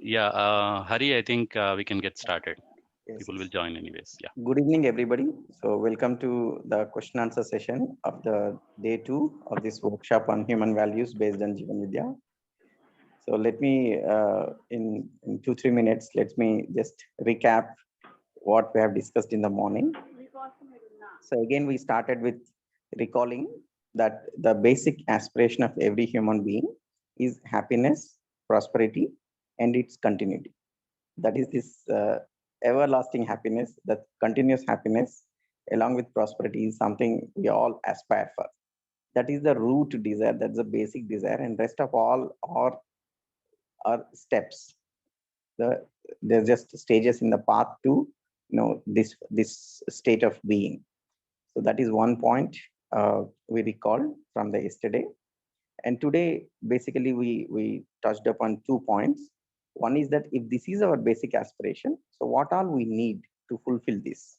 Yeah, Hari, I think we can get started. Yes, People will yes. join anyways. Yeah. Good evening, everybody. So, welcome to the question answer session of the day two of this workshop on human values based on Jivan Vidya. So, let me, in 2-3 minutes, let me just recap what we have discussed in the morning. So, again, we started with recalling that the basic aspiration of every human being is happiness, prosperity, and its continuity. That is this everlasting happiness, that continuous happiness along with prosperity is something we all aspire for. That is the root desire, that's the basic desire, and rest of all are steps. The There's just stages in the path to this state of being. So that is one point we recalled from the yesterday. And today, basically, we touched upon 2 points. One is that if this is our basic aspiration, so what all we need to fulfill this,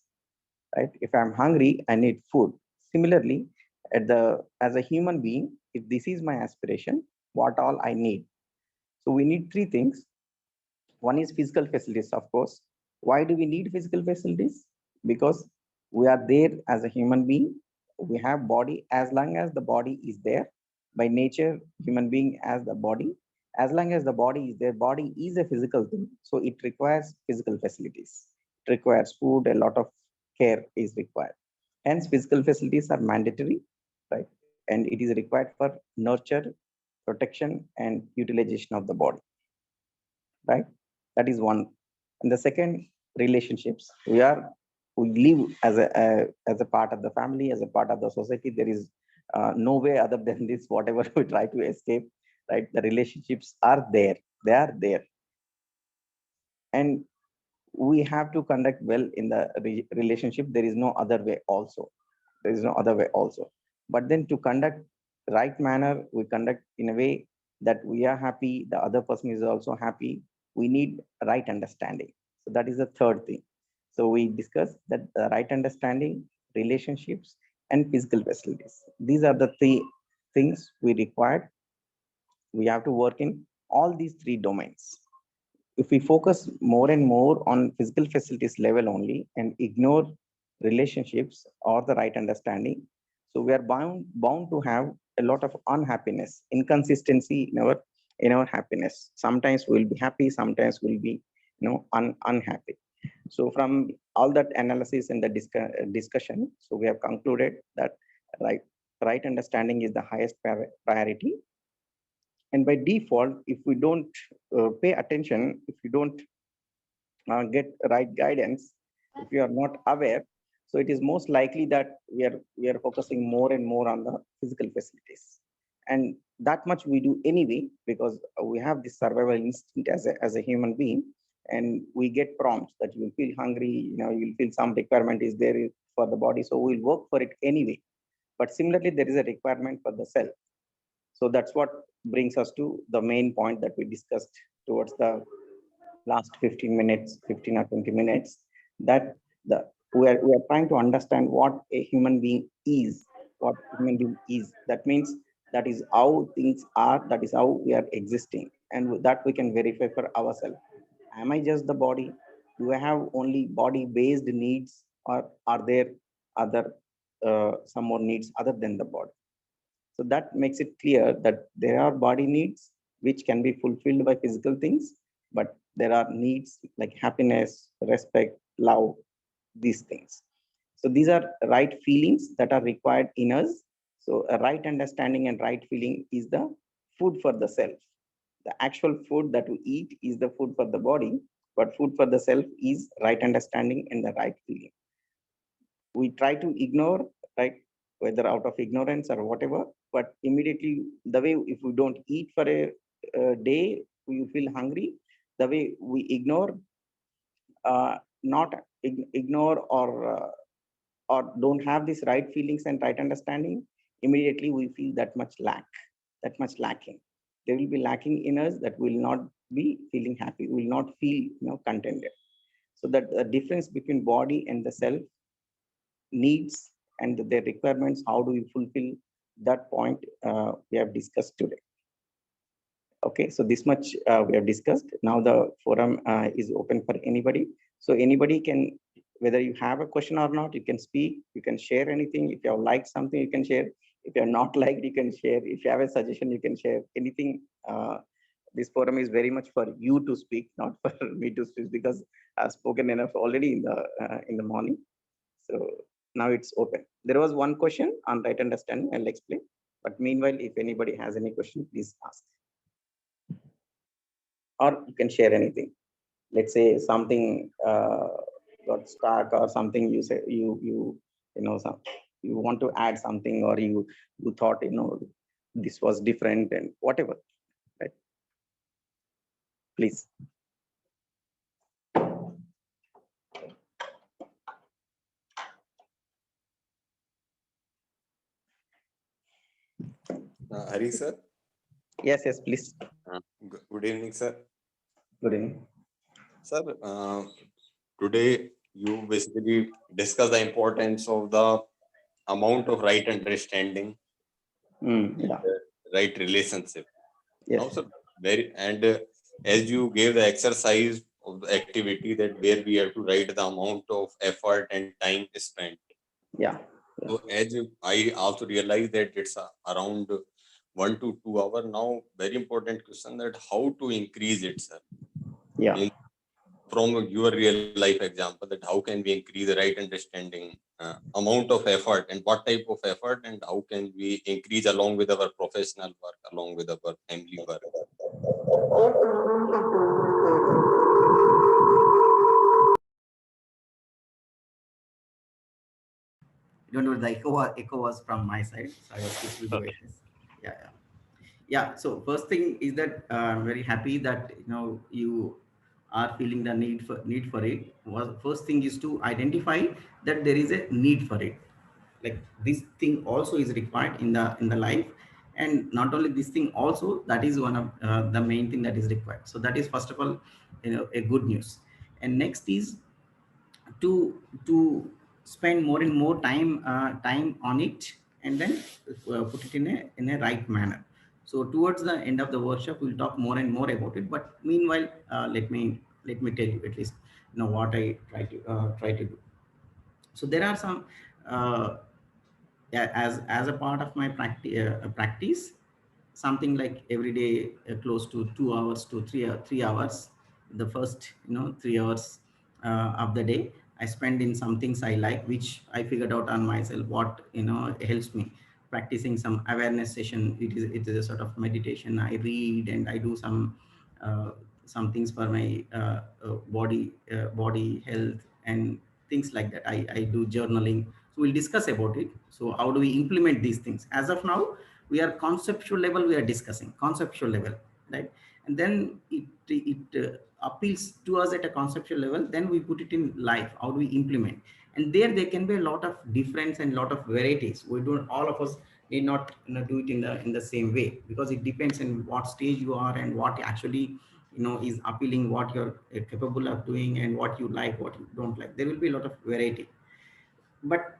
right? If I'm hungry, I need food. Similarly, as a human being, if this is my aspiration, what all I need? So we need three things. One is physical facilities, of course. Why do we need physical facilities? Because we are there as a human being. We have body. As long as the body is there, by nature, human being as the body. As long as the body is there, body is a physical thing. So it requires physical facilities. It requires food. A lot of care is required. Hence, physical facilities are mandatory, right? And it is required for nurture, protection, and utilization of the body, right? That is one. And the second, relationships. We live as a part of the family, as a part of the society. There is no way other than this. Whatever we try to escape, right? The relationships are there. They are there, and we have to conduct well in the relationship. There is no other way. Also, there is no other way. Also, but then to conduct right manner, we conduct in a way that we are happy. The other person is also happy. We need right understanding. So that is the third thing. So we discussed that the right understanding, relationships, and physical facilities. These are the three things we required. We have to work in all these three domains. If we focus more and more on physical facilities level only and ignore relationships or the right understanding, so we are bound to have a lot of unhappiness, inconsistency in our happiness. Sometimes we'll be happy, sometimes we'll be unhappy. So from all that analysis and the discussion, so we have concluded that right right understanding is the highest priority. And by default, if we don't pay attention, if we don't get right guidance, if we are not aware, so it is most likely that we are focusing more and more on the physical facilities, and that much we do anyway, because we have this survival instinct as a human being. And we get prompts that you will feel hungry, you'll feel some requirement is there for the body, so we'll work for it anyway. But similarly, there is a requirement for the self. So that's what brings us to the main point that we discussed towards the last 15 minutes, 15 or 20 minutes, that we are trying to understand what a human being is, what human being is. That means that is how things are, that is how we are existing, and with that we can verify for ourselves. Am I just the body? Do I have only body-based needs, or are there other some more needs other than the body? So that makes it clear that there are body needs which can be fulfilled by physical things, but there are needs like happiness, respect, love, these things. So these are right feelings that are required in us. So a right understanding and right feeling is the food for the self. The actual food that we eat is the food for the body, but food for the self is right understanding and the right feeling. We try to ignore, right, whether out of ignorance or whatever, but immediately the way, if we don't eat for a day, we feel hungry. The way we ignore, not ignore, or don't have these right feelings and right understanding, immediately we feel that much lacking. There will be lacking in us, that will not be feeling happy, will not feel contented. So that the difference between body and the self needs and their requirements, how do you fulfill that point, we have discussed today. Okay, so this much we have discussed. Now the forum is open for anybody. So anybody can, whether you have a question or not, you can speak, you can share anything. If you have liked something, you can share. If you have not liked, you can share. If you have a suggestion, you can share anything. This forum is very much for you to speak, not for me to speak, because I've spoken enough already in the morning. So now it's open. There was one question on right understanding. I'll explain. But meanwhile, if anybody has any question, please ask. Or you can share anything. Let's say something got stuck or something you say you know some you want to add something, or you thought this was different and whatever, right? Please. Hari sir. Yes, please. Good evening, sir. Good evening. Sir, today you basically discuss the importance of the amount of right understanding, Yeah. right relationship. Yes. Now, sir, as you gave the exercise of the activity that where we have to write the amount of effort and time spent. Yeah. So I also realized that it's around 1 to 2 hours. Now, very important question that how to increase it, sir. Yeah. From your real life example, that how can we increase the right understanding, amount of effort, and what type of effort, and how can we increase along with our professional work, along with our family work. Don't know, the echo was from my side, so I was quickly doing Okay. this. Yeah. So first thing is that I'm very happy that you are feeling the need for it. First thing is to identify that there is a need for it. Like this thing also is required in the life, and not only this thing, also that is one of the main thing that is required. So that is first of all a good news. And next is to spend more and more time on it, and then put it in a right manner. So towards the end of the workshop we'll talk more and more about it, but meanwhile let me tell you at least what I try to do. So there are some yeah, as a part of my practice, something like every day close to 2 hours to 3 hours. The first 3 hours of the day I spend in some things I like, which I figured out on myself what helps me. Practicing some awareness session, it is a sort of meditation. I read and I do uh, some things for my body health and things like that. I do journaling. So we'll discuss about it. So how do we implement these things? As of now, we are conceptual level, we are discussing conceptual level, right? And then it appeals to us at a conceptual level, then we put it in life. How do we implement? And there can be a lot of difference and lot of varieties. We don't, all of us need not do it in the same way, because it depends on what stage you are and what actually is appealing, what you're capable of doing, and what you like, what you don't like. There will be a lot of variety. But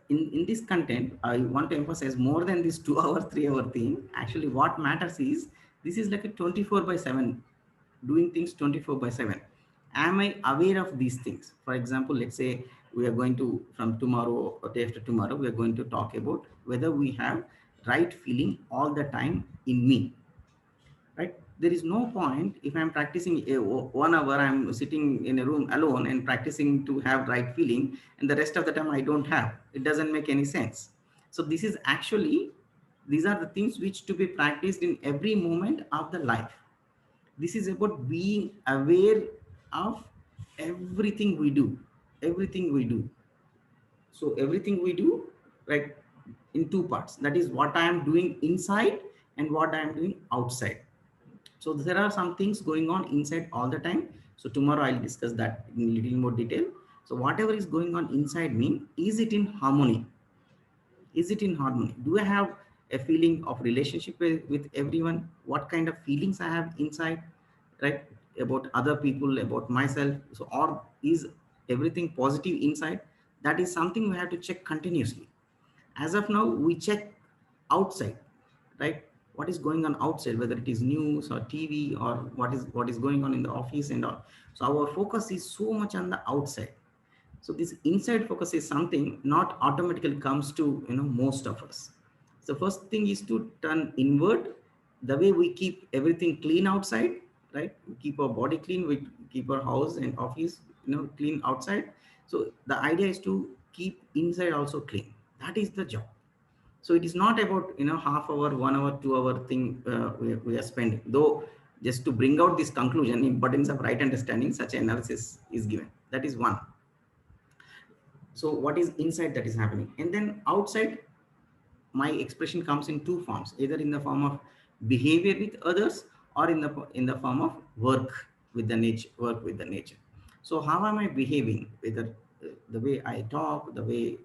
in this content, I want to emphasize more than this 2 hour 3 hour thing. Actually what matters is, this is like a 24/7, doing things 24/7. Am I aware of these things? For example, let's say we are going to, from tomorrow or day after tomorrow, we are going to talk about whether we have right feeling all the time in me, right? There is no point if I'm practicing 1 hour, I'm sitting in a room alone and practicing to have right feeling, and the rest of the time I don't have. It doesn't make any sense. So this is actually, these are the things which to be practiced in every moment of the life. This is about being aware of everything we do, everything we do. So everything we do, right, in two parts. That is what I am doing inside and what I am doing outside. So there are some things going on inside all the time. So tomorrow I'll discuss that in a little more detail. So whatever is going on inside me, is it in harmony? Is it in harmony? Do I have a feeling of relationship with everyone? What kind of feelings I have inside, right? About other people, about myself. So, or is everything positive inside? That is something we have to check continuously. As of now, we check outside, right? what is going on outside, whether it is news or TV or what is going on in the office and all. So our focus is so much on the outside. So this inside focus is something not automatically comes to most of us. So first thing is to turn inward. The way we keep everything clean outside, right? We keep our body clean, we keep our house and office clean outside. So the idea is to keep inside also clean. That is the job. So it is not about half hour, 1 hour, 2 hour thing we are spending. Though just to bring out this conclusion, importance of right understanding, such analysis is given. That is one. So what is inside that is happening, and then outside, my expression comes in two forms, either in the form of behavior with others or in the form of work with the nature. So how am I behaving? Whether the way I talk, the way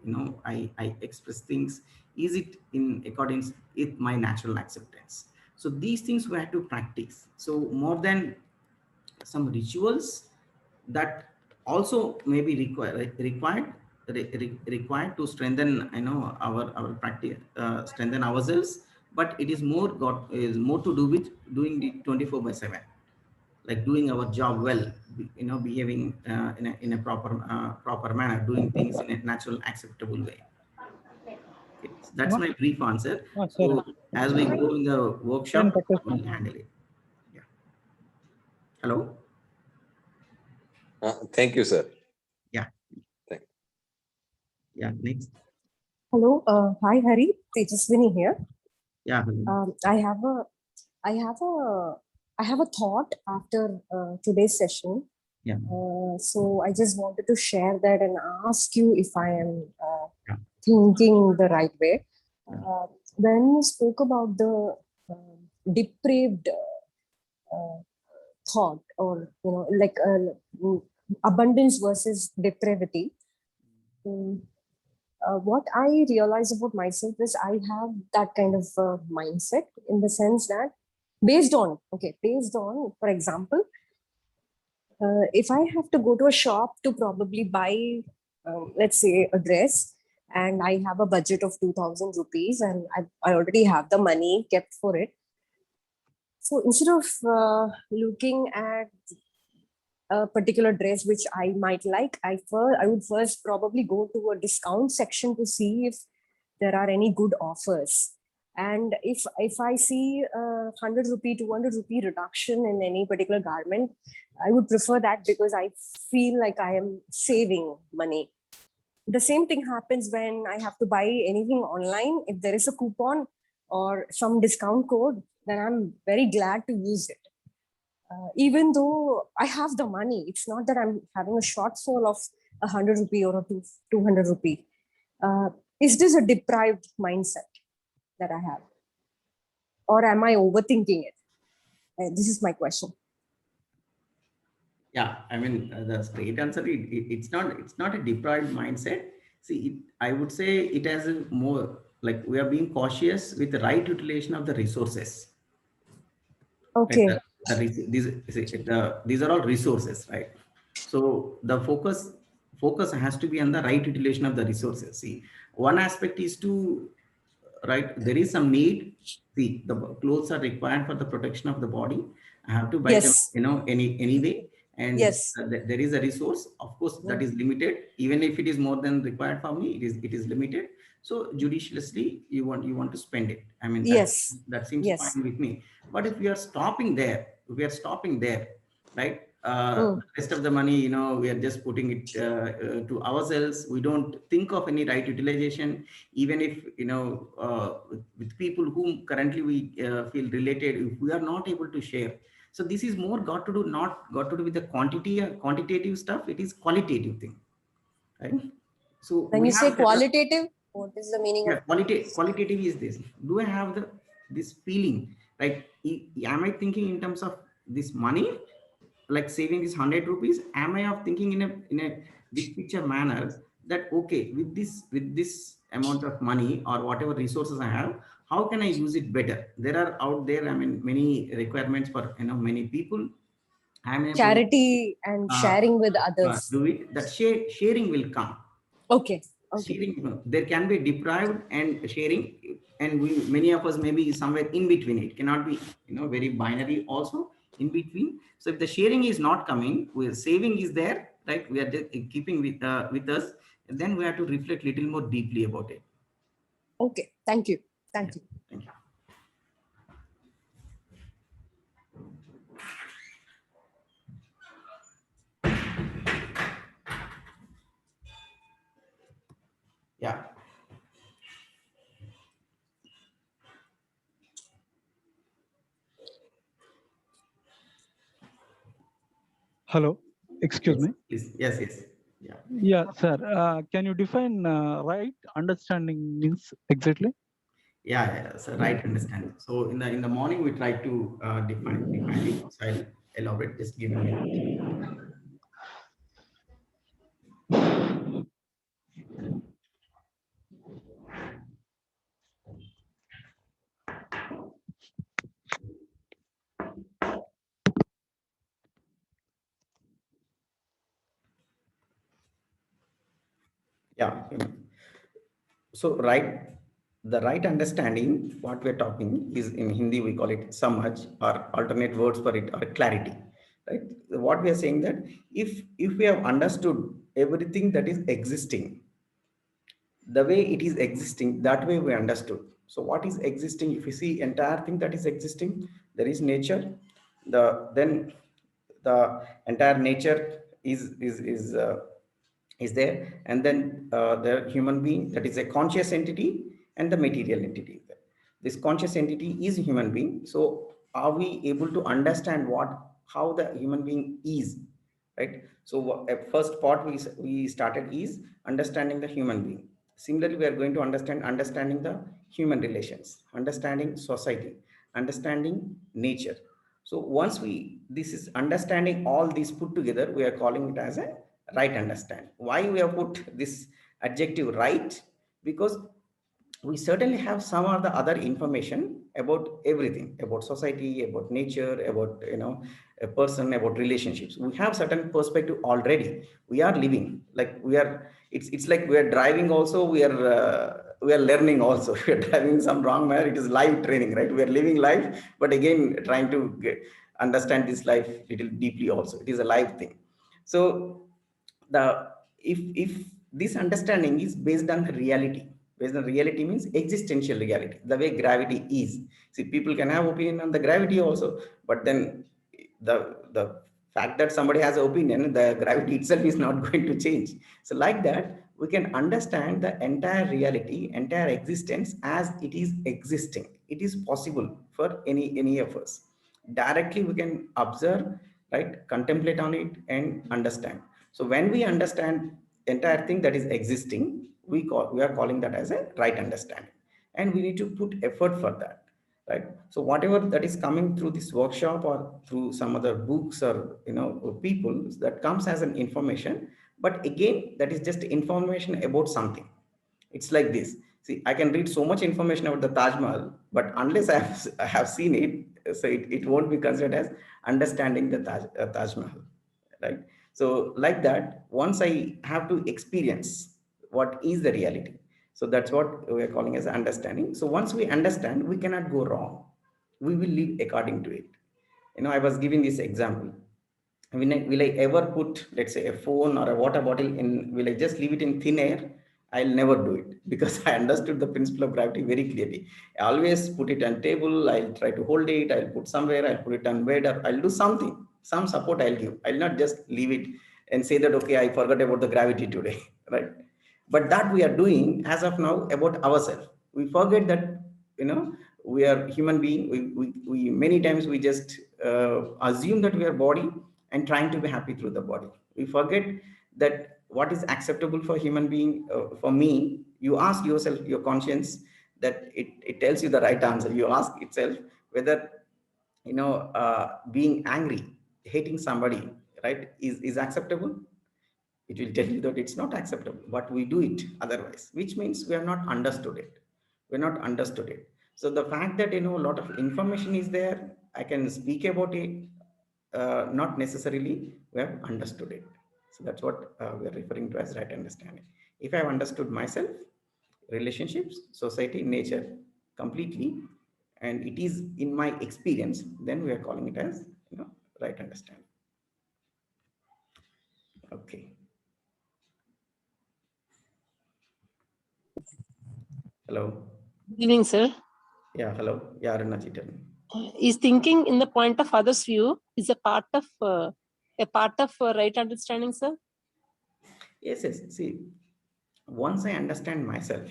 I express things, is it in accordance with my natural acceptance? So these things we have to practice. So more than some rituals that also may be required to strengthen our practice, strengthen ourselves, but it is more to do with doing the 24/7, like doing our job well, behaving in a proper manner, doing things in a natural acceptable way. Okay, so that's my brief answer. So as we go in the workshop, we'll handle it. Yeah. Hello. Thank you, sir. Yeah. Thank Yeah, next. Hello, hi Hari, Tejaswini here. Yeah. I have a thought after today's session. Yeah. So I just wanted to share that and ask you if I am thinking the right way. When you spoke about the depraved thought, or like abundance versus depravity. What I realize about myself is I have that kind of mindset, in the sense that based on, for example, if I have to go to a shop to probably buy, let's say, a dress, and I have a budget of 2,000 rupees and I already have the money kept for it. So instead of looking at a particular dress which I might like, I would first probably go to a discount section to see if there are any good offers. And if I see 100 rupee, 200 rupee reduction in any particular garment, I would prefer that, because I feel like I am saving money. The same thing happens when I have to buy anything online. If there is a coupon or some discount code, then I'm very glad to use it. Even though I have the money, it's not that I'm having a shortfall of 100 rupee or 200 rupee. Is this a deprived mindset that I have? Or am I overthinking it? This is my question. Yeah, I mean, the straight answer, it's not a deprived mindset. See, I would say it has a more, like, we are being cautious with the right utilization of the resources. Okay. Right? These are all resources, right? So the focus has to be on the right utilization of the resources. See, one aspect is to, right, there is some need. See, the clothes are required for the protection of the body. I have to buy them, anyway. And yes, there is a resource, of course, that is limited. Even if it is more than required for me, it is limited. So judiciously, you want to spend it. I mean, that seems fine with me. But if we are stopping there, right? The rest of the money, we are just putting it to ourselves. We don't think of any right utilization. Even if with people whom currently we feel related, if we are not able to share. So this is more not got to do with the quantitative stuff. It is qualitative thing, right? So when you say qualitative, what is the meaning of qualitative? Is this? Do I have this feeling? Like, am I thinking in terms of this money, like saving this 100 rupees? Am I of thinking in a big picture manner that, okay, with this amount of money or whatever resources I have, how can I use it better? There are out there, I mean, many requirements for many people. Charity and sharing with others. Do it. That sharing will come. Okay. Okay. Sharing, there can be deprived and sharing, and many of us may be somewhere in between. It cannot be, very binary also in between. So if the sharing is not coming, where saving is there, right? We are just keeping with us, and then we have to reflect little more deeply about it. Okay. Thank you. Yeah. Thank you. Thank you. Yeah. Hello, excuse Yes, me. please. Yes, yes. Yeah. Yeah, sir. Can you define right understanding means exactly? Yeah, so right understanding. So in the morning we try to define it. So I'll elaborate. Just give me a minute. Yeah. So the right understanding, what we're talking is in Hindi, we call it samaj, or alternate words for it are clarity, right? What we are saying that if we have understood everything that is existing, the way it is existing, that way we understood. So what is existing? If you see entire thing that is existing, there is nature. Then the entire nature is there, and then the human being, that is a conscious entity, and the material entity is there. This conscious entity is a human being. So are we able to understand how the human being is, right? So at first part we started is understanding the human being. Similarly, we are going to understanding the human relations, understanding society, understanding nature. So once this is understanding all these put together, we are calling it as a right understanding. Why we have put this adjective right? Because we certainly have some of the other information about everything, about society, about nature, about a person, about relationships. We have certain perspective already. We are living like we are. It's like we are driving also. We are learning also. We are driving some wrong manner. It is live training, right? We are living life, but again trying to understand this life little deeply also. It is a live thing. So the if this understanding is based on reality, based on reality means existential reality, the way gravity is. See, people can have opinion on the gravity also, but then the fact that somebody has an opinion, the gravity itself is not going to change. So like that, we can understand the entire reality, entire existence as it is existing. It is possible for any of us. Directly we can observe, right, contemplate on it and understand. So when we understand entire thing that is existing, we are calling that as a right understanding, and we need to put effort for that, right? So whatever that is coming through this workshop or through some other books or people, that comes as an information, but again that is just information about something. It's like this. See, I can read so much information about the Taj Mahal, but unless I have seen it, so it won't be considered as understanding the Taj Mahal, right? So like that, once I have to experience what is the reality. So that's what we are calling as understanding. So once we understand, we cannot go wrong. We will live according to it. I was giving this example. Will I ever put, let's say, a phone or a water bottle will I just leave it in thin air? I'll never do it because I understood the principle of gravity very clearly. I always put it on table. I'll try to hold it. I'll put somewhere. I'll put it on bed, or I'll do something, some support I'll give. I'll not just leave it and say that, okay, I forgot about the gravity today, right? But that we are doing as of now about ourselves. We forget that, we are human being. We many times we just assume that we are body and trying to be happy through the body. We forget that what is acceptable for human being. For me, you ask yourself, your conscience, that it tells you the right answer. You ask itself whether being angry, hating somebody, right, is acceptable. It will tell you that it's not acceptable, but we do it otherwise, which means we have not understood it. We're not understood it. So the fact that a lot of information is there, I can speak about it, not necessarily we have understood it. So that's what we are referring to as right understanding. If I have understood myself, relationships, society, nature completely, and it is in my experience, then we are calling it as, right understanding. Okay. Hello. Good evening, sir. Yeah, hello. Yeah, Arunaji, tell me. Is thinking in the point of others' view is a part of right understanding, sir? Yes, yes. See, once I understand myself,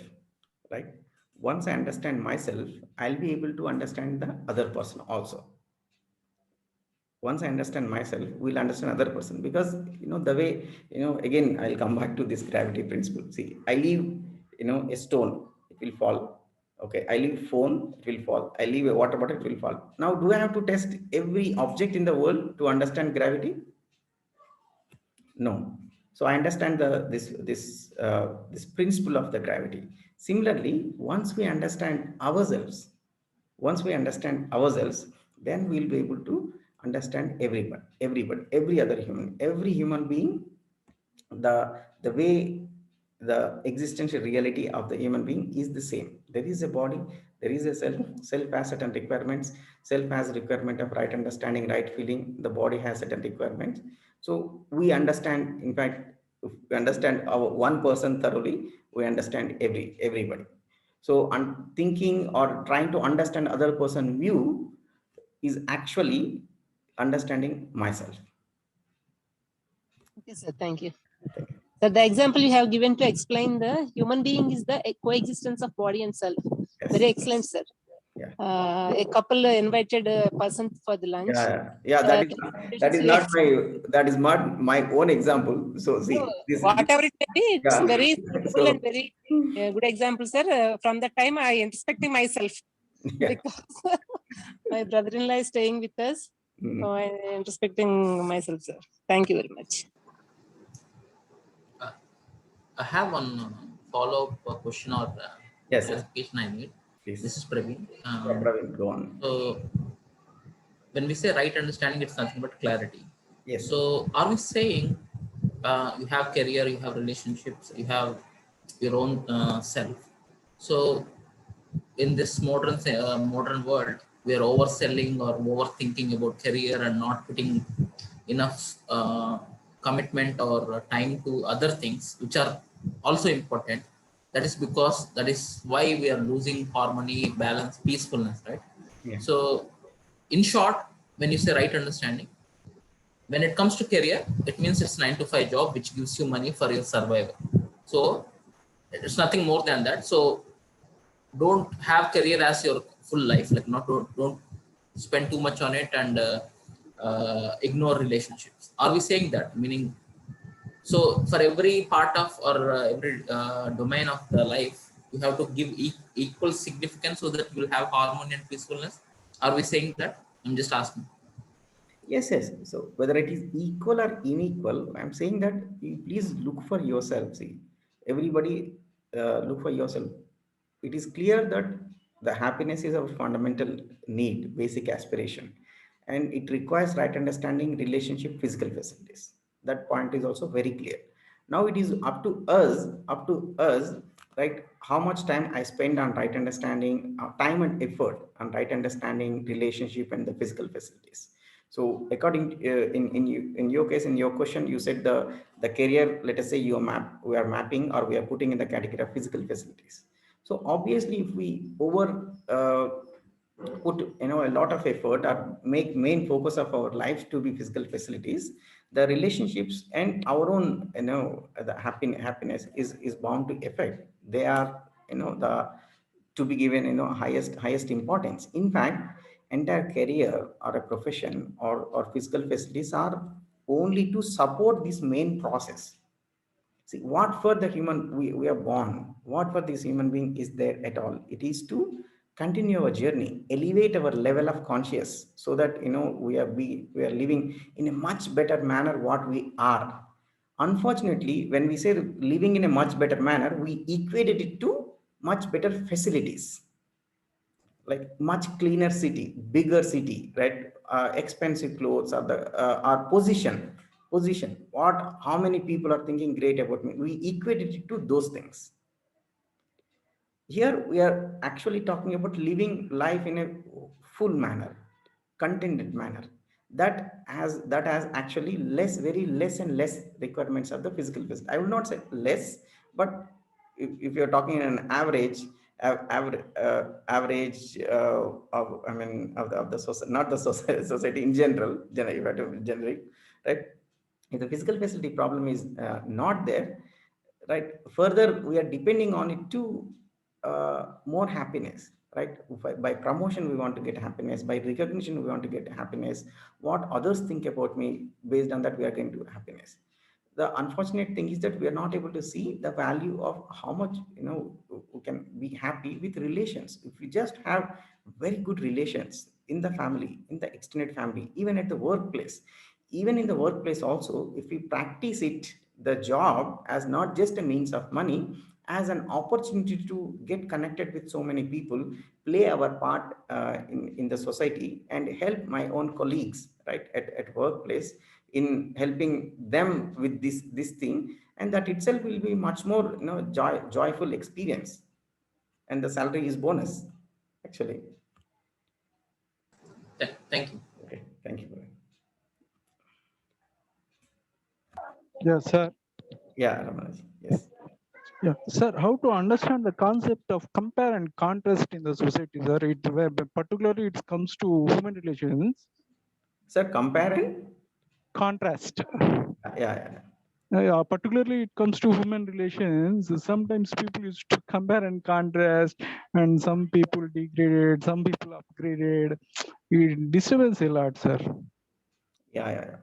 right? Once I understand myself, I'll be able to understand the other person also. Once I understand myself, we'll understand other person, because the way, again, I'll come back to this gravity principle. See, I leave, a stone, it will fall. Okay, I leave phone, it will fall. I leave a water bottle, it will fall. Now, do I have to test every object in the world to understand gravity? No. So I understand this principle of the gravity. Similarly, once we understand ourselves, then we'll be able to understand everybody, every human being, the way the existential reality of the human being is the same. There is a body, there is a self has certain requirements, self has requirement of right understanding, right feeling, the body has certain requirements. So we understand, in fact, if we understand our one person thoroughly, we understand everybody. So thinking or trying to understand other person view is actually understanding myself. Okay, sir. Thank you. So the example you have given to explain the human being is the coexistence of body and self. Yes. Very excellent, sir. Yeah. A couple invited a person for the lunch. Yeah. That is not my own example. So see, whatever it may be, it's yeah. very simple and very good example, sir. From that time, I am introspecting myself because my brother-in-law is staying with us. So I am introspecting myself, sir. Thank you very much. I have one follow-up question or clarification I need. Please. This is Praveen. Praveen, go on. So when we say right understanding, it's nothing but clarity. Yes. So are we saying you have career, you have relationships, you have your own self? So in this modern world, we are overselling or overthinking about career and not putting enough commitment or time to other things, which are also important. That is why we are losing harmony, balance, peacefulness, right? Yeah. So in short, when you say right understanding, when it comes to career, it means it's 9-to-5 job, which gives you money for your survival. So it's nothing more than that. So don't have career as your full life, like don't spend too much on it and ignore relationships. Are we saying that? Meaning, so for every part of or every domain of the life, you have to give equal significance so that you will have harmony and peacefulness. Are we saying that? I'm just asking. Yes. So whether it is equal or unequal, I'm saying that you please look for yourself. See, everybody look for yourself. It is clear that the happiness is our fundamental need, basic aspiration, and it requires right understanding, relationship, physical facilities. That point is also very clear. Now it is up to us, right? How much time I spend on right understanding, time and effort on right understanding, relationship, and the physical facilities. So according in your case, in your question, you said the career, let us say we are mapping or we are putting in the category of physical facilities. So obviously, if we put a lot of effort or make main focus of our lives to be physical facilities, the relationships and our own the happiness is bound to affect. They are the to be given highest importance. In fact, entire career or a profession or physical facilities are only to support this main process. See, what for the human we are born, what for this human being is there at all? It is to continue our journey, elevate our level of conscious, so that we are living in a much better manner what we are. Unfortunately, when we say living in a much better manner, we equated it to much better facilities, like much cleaner city, bigger city, right? Expensive clothes or the our position, position, how many people are thinking great about me. We equate it to those things. Here we are actually talking about living life in a full manner, contented manner. That has actually very less and less requirements of the physical visit. I will not say less, but if you're talking in an average of the society, not the society in general, if I do generic, right? If the physical facility problem is not there, right? Further, we are depending on it to more happiness, right? By promotion, we want to get happiness. By recognition, we want to get happiness. What others think about me, based on that, we are going to happiness. The unfortunate thing is that we are not able to see the value of how much, we can be happy with relations. If we just have very good relations in the family, in the extended family, even at the workplace, even in the workplace also, if we practice it, the job as not just a means of money, as an opportunity to get connected with so many people, play our part in the society, and help my own colleagues, right, at workplace, in helping them with this thing, and that itself will be much more joyful experience, and the salary is bonus actually. Thank you. Okay, thank you. Yes, sir. Yeah, Ramanji. Yes. Yeah, sir. How to understand the concept of compare and contrast in the society, sir? Particularly it comes to human relations. Sir, compare and Contrast. yeah. Particularly it comes to human relations. Sometimes people used to compare and contrast, and some people degraded, some people upgraded. It disturbs a lot, sir. Yeah.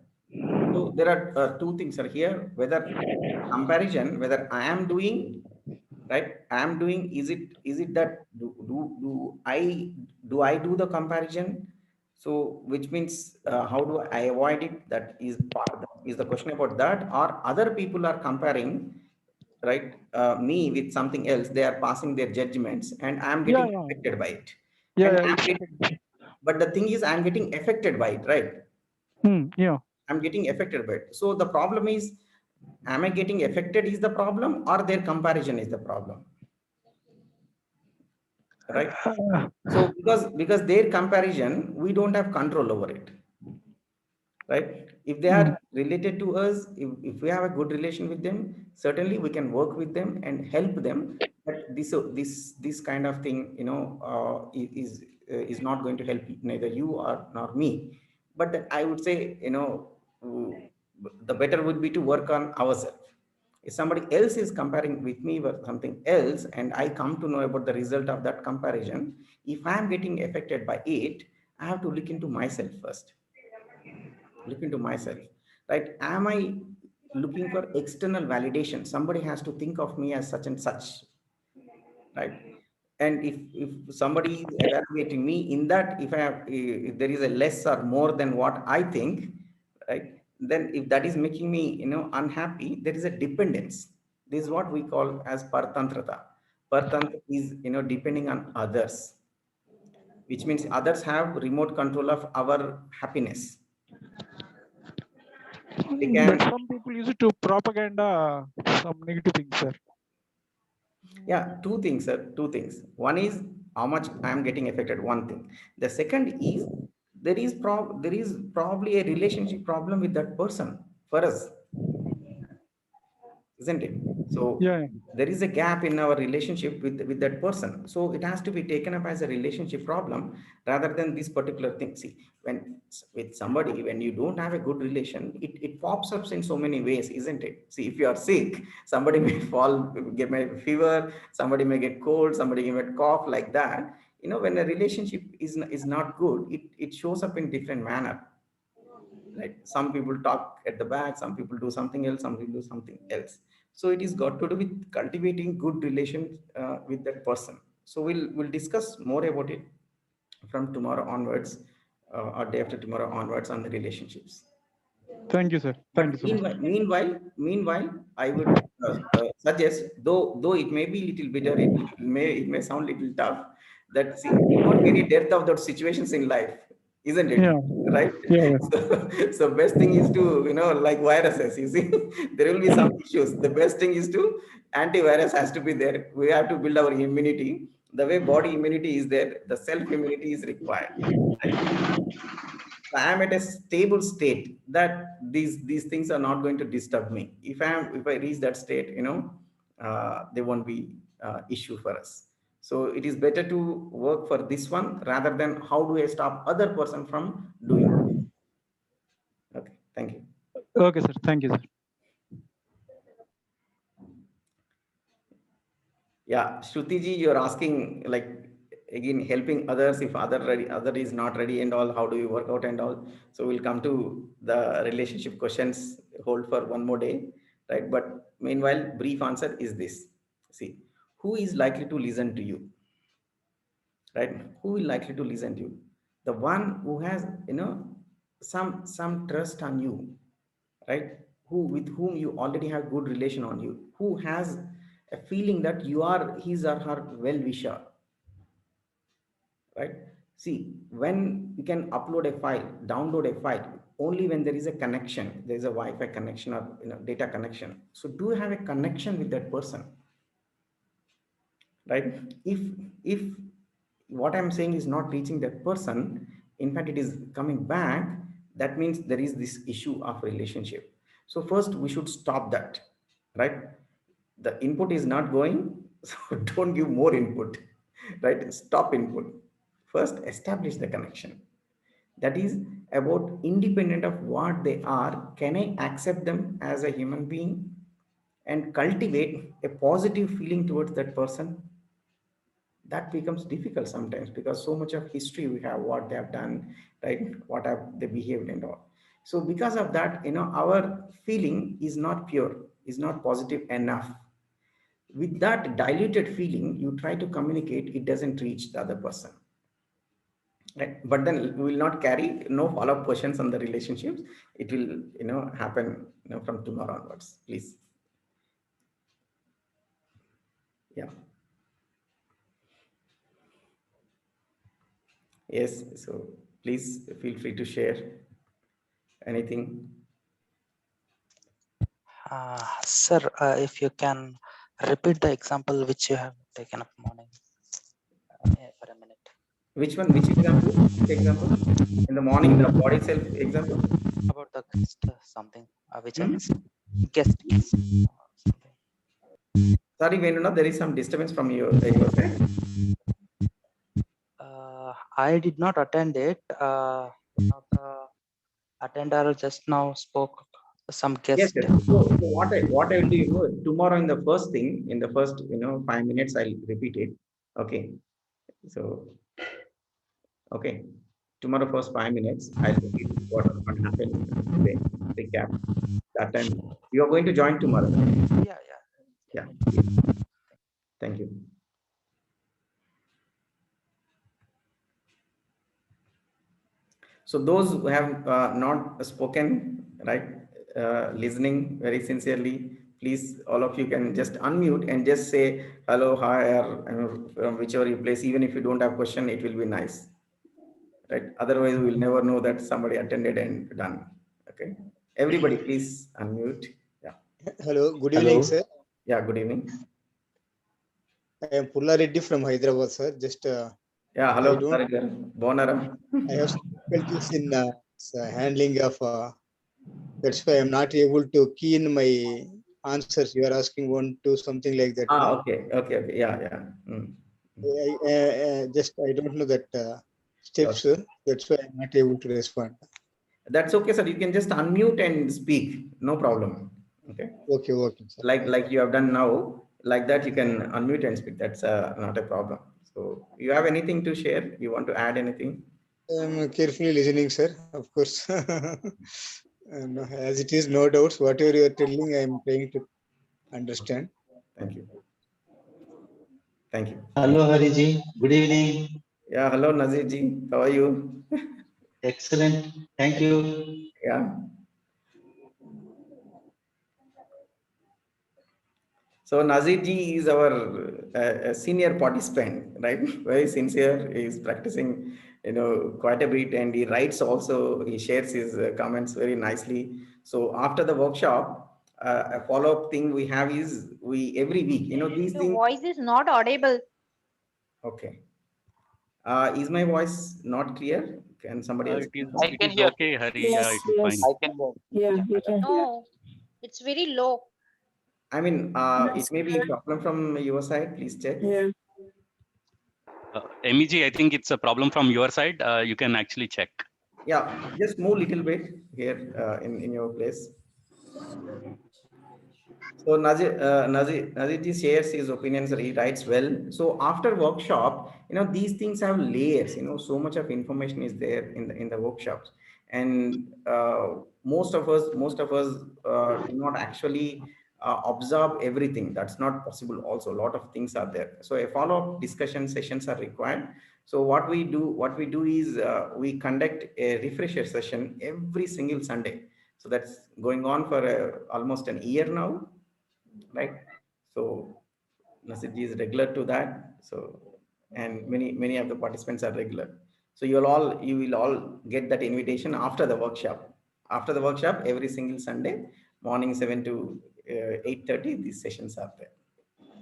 So there are two things are here, whether comparison, whether I am doing, right? I am doing, is it that do I do the comparison? So which means how do I avoid it? That is the question about that, or other people are comparing, right? Me with something else, they are passing their judgments, and I am getting affected by it. And but the thing is, I'm getting affected by it, right? Yeah. I'm getting affected by it. So the problem is, am I getting affected is the problem, or their comparison is the problem? Right? So because their comparison, we don't have control over it. Right? If they are related to us, if we have a good relation with them, certainly we can work with them and help them. But this kind of thing, is not going to help neither you or nor me. But I would say, the better would be to work on ourselves. If somebody else is comparing with me with something else, and I come to know about the result of that comparison, if I am getting affected by it, I have to look into myself first. Look into myself, right? Am I looking for external validation? Somebody has to think of me as such and such, right? And if somebody is evaluating me in that, if there is a less or more than what I think, right, then if that is making me unhappy, there is a dependence. This is what we call as partantrata. Partantra is depending on others, which means others have remote control of our happiness. But some people use it to propaganda some negative things, sir. Yeah, two things, sir. Two things. One is how much I am getting affected. One thing. The second is there is probably a relationship problem with that person for us, isn't it? So there is a gap in our relationship with that person. So it has to be taken up as a relationship problem rather than this particular thing. See, when with somebody, when you don't have a good relation, it pops up in so many ways, isn't it? See, if you are sick, somebody may get a fever, somebody may get cold, somebody may get cough, like that. When a relationship is not good, it shows up in different manner. Right? Some people talk at the back, some people do something else, some people do something else. So it is got to do with cultivating good relations with that person. So we'll discuss more about it from tomorrow onwards, or day after tomorrow onwards, on the relationships. Thank you, sir. Thank you so much. Meanwhile, I would suggest, though it may be little bitter, it may sound little tough, that see, there won't be any depth of those situations in life. isn't it? Yeah. Right? Yeah. So best thing is to, like viruses, you see, there will be some issues. The best thing is to antivirus has to be there. We have to build our immunity. The way body immunity is there, the self immunity is required. Right? I am at a stable state that these things are not going to disturb me. If I reach that state, they won't be issue for us. So it is better to work for this one rather than how do I stop other person from doing it. Okay, thank you. Okay, sir. Thank you, sir. Yeah, Shruti ji, you're asking like again helping others if other is not ready and all. How do you work out and all? So we'll come to the relationship questions. Hold for one more day, right? But meanwhile, brief answer is this. See, who is likely to listen to you, right? Who will likely to listen to you? The one who has some trust on you, right? Who with whom you already have good relation on you, who has a feeling that you are his or her well wisher, right? See, when you can upload a file, download a file, only when there is a connection, there is a Wi-Fi connection or data connection. So do you have a connection with that person, right? If what I'm saying is not reaching that person, in fact it is coming back, that means there is this issue of relationship. So first we should stop that, right? The input is not going, so don't give more input, right? Stop input. First establish the connection. That is about independent of what they are, can I accept them as a human being and cultivate a positive feeling towards that person? That becomes difficult sometimes because so much of history we have, what they have done, right? What have they behaved and all. So because of that, our feeling is not pure, is not positive enough. With that diluted feeling, you try to communicate, it doesn't reach the other person, right? But then we will not carry no follow-up questions on the relationships. It will, happen, from tomorrow onwards, please. Yeah. Yes, so please feel free to share anything. Sir, if you can repeat the example which you have taken up morning for a minute. Which one? Which example? Which example? In the morning, the body self example? About the guest something, which I missed. Guest something. Sorry, Venuna, there is some disturbance from your side. I did not attend it. One of the attender just now spoke some guest. Yes, yes. So what I will do tomorrow in the first thing, in the first 5 minutes, I'll repeat it. Okay. So okay. Tomorrow first 5 minutes, I'll repeat what happened today. Recap. That time you are going to join tomorrow. Yeah. Yeah. Thank you. So those who have not spoken, right, listening very sincerely, please, all of you can just unmute and just say hello, hi, or from whichever you place. Even if you don't have question, it will be nice, right? Otherwise, we will never know that somebody attended and done. Okay, everybody, please unmute. Yeah. Hello, good evening, sir. Yeah, good evening. I am Pulla Reddy from Hyderabad, sir. Just yeah, hello, Bonara. I have difficulties in handling of. That's why I'm not able to key in my answers. You are asking 1, 2, something like that. Okay. Yeah. I don't know that steps. Okay. That's why I'm not able to respond. That's okay, sir. You can just unmute and speak. No problem. Okay. Okay, sir. Like you have done now, like that you can unmute and speak. That's not a problem. So you have anything to share? You want to add anything? I'm carefully listening, sir. Of course. As it is, no doubts. Whatever you are telling, I am trying to understand. Thank you. Thank you. Hello, Hariji. Good evening. Yeah. Hello, Nazirji. How are you? Excellent. Thank you. Yeah. So Nazirji is our senior participant, right? Very sincere. He is practicing quite a bit, and he writes also. He shares his comments very nicely. So after the workshop, a follow-up thing we have is we every week, these Your things. voice is not audible. Okay. Is my voice not clear? Can somebody else? It is okay, Hari. Yes, It is fine. yes. Yeah, you can hear. No, it's very low. I mean, That's it may be a good. problem from your side. Please check. Yeah. MEG, I think it's a problem from your side. You can actually check. Yeah, just move little bit here in your place. So Nazir ji shares his opinions, he writes well. So after workshop, these things have layers, so much of information is there in the workshops. And most of us do not actually observe everything. That's not possible also. A lot of things are there. So a follow-up discussion sessions are required. So what we do is we conduct a refresher session every single Sunday. So that's going on for almost an year now, right? So Nasirji is regular to that. So, and many of the participants are regular. So you will all get that invitation after the workshop. After the workshop, every single Sunday morning 7 to 8:30, these sessions are there.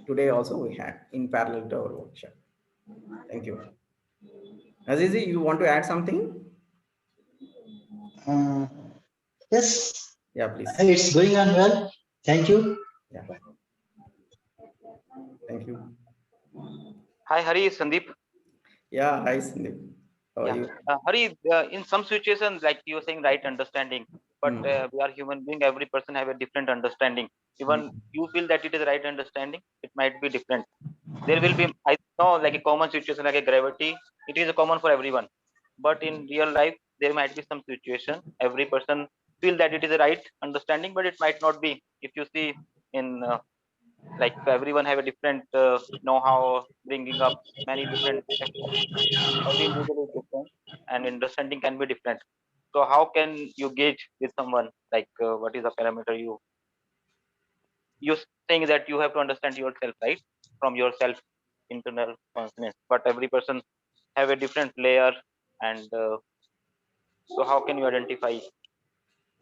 Today also we had in parallel to our workshop. Thank you. Nazirji, you want to add something? Yes, Yeah, please. it's going on well. Thank you. Yeah. Thank you. Hi, Hari, Sandeep. Yeah, hi, Sandeep. How are you? Hari, in some situations, like you were saying, right understanding, but we are human being. Every person have a different understanding. Even you feel that it is right understanding, it might be different. There will be, I know, like a common situation like a gravity. It is a common for everyone. But in real life, there might be some situation. Every person feel that it is a right understanding, but it might not be. If you see in like everyone have a different know-how, bringing up many different efforts. Every individual is different, and understanding can be different. So how can you gauge with someone, like what is the parameter you saying that you have to understand yourself, right, from yourself internal consciousness, but every person have a different layer, and so how can you identify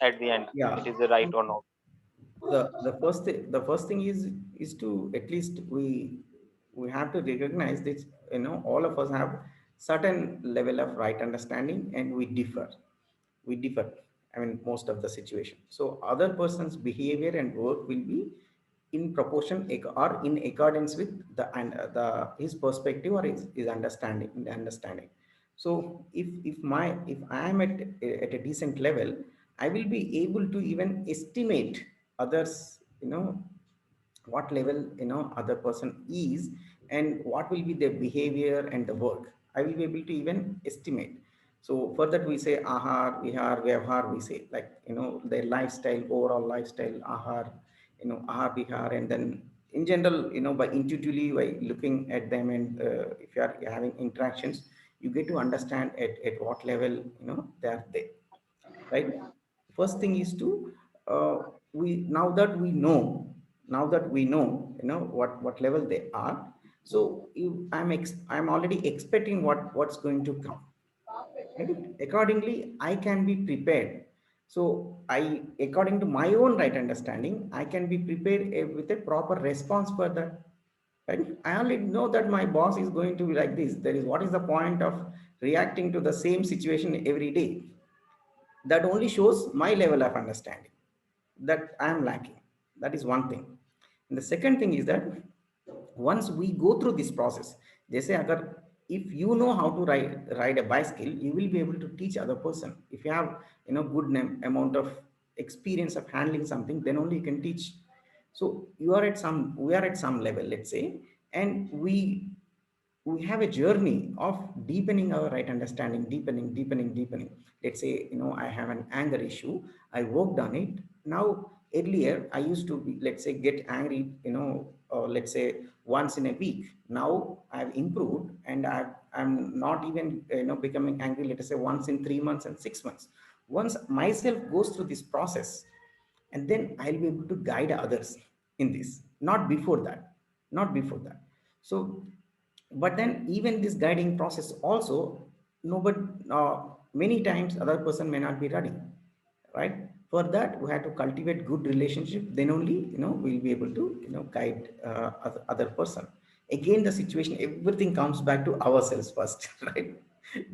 at the end Yeah. it is the right or not? The first thing is to at least we have to recognize that all of us have certain level of right understanding, and we differ. I mean, most of the situation. So other person's behavior and work will be in proportion or in accordance with the his perspective or his understanding. So if I am at a decent level, I will be able to even estimate others, what level other person is, and what will be their behavior and the work. I will be able to even estimate. So for that we say ahar, vihar, vyavhar, we say, like their lifestyle, overall lifestyle, ahar, ahar, vihar, and then in general, by intuitively, by looking at them, and if you are having interactions, you get to understand at what level they are there, right? First thing is to we now that we know what level they are. So I'm already expecting what's going to come, right? Accordingly I can be prepared. So I, according to my own right understanding, I can be prepared with a proper response for that, right? I only know that my boss is going to be like this. There is, what is the point of reacting to the same situation every day? That only shows my level of understanding that I am lacking. That is one thing. And the second thing is that once we go through this process, they say, agar, if you know how to ride a bicycle, you will be able to teach other person. If you have good amount of experience of handling something, then only you can teach. So we are at some level, let's say, and we have a journey of deepening our right understanding, deepening. Let's say, I have an anger issue, I worked on it. Now earlier I used to be, let's say, get angry, let's say once in a week. Now I've improved, and I'm not even becoming angry, let us say, once in 3 months and 6 months. Once myself goes through this process, and then I'll be able to guide others in this, not before that. So but then even this guiding process also, no, but many times other person may not be ready, right? For that, we have to cultivate good relationship. Then only, we'll be able to, guide other person. Again, the situation, everything comes back to ourselves first, right?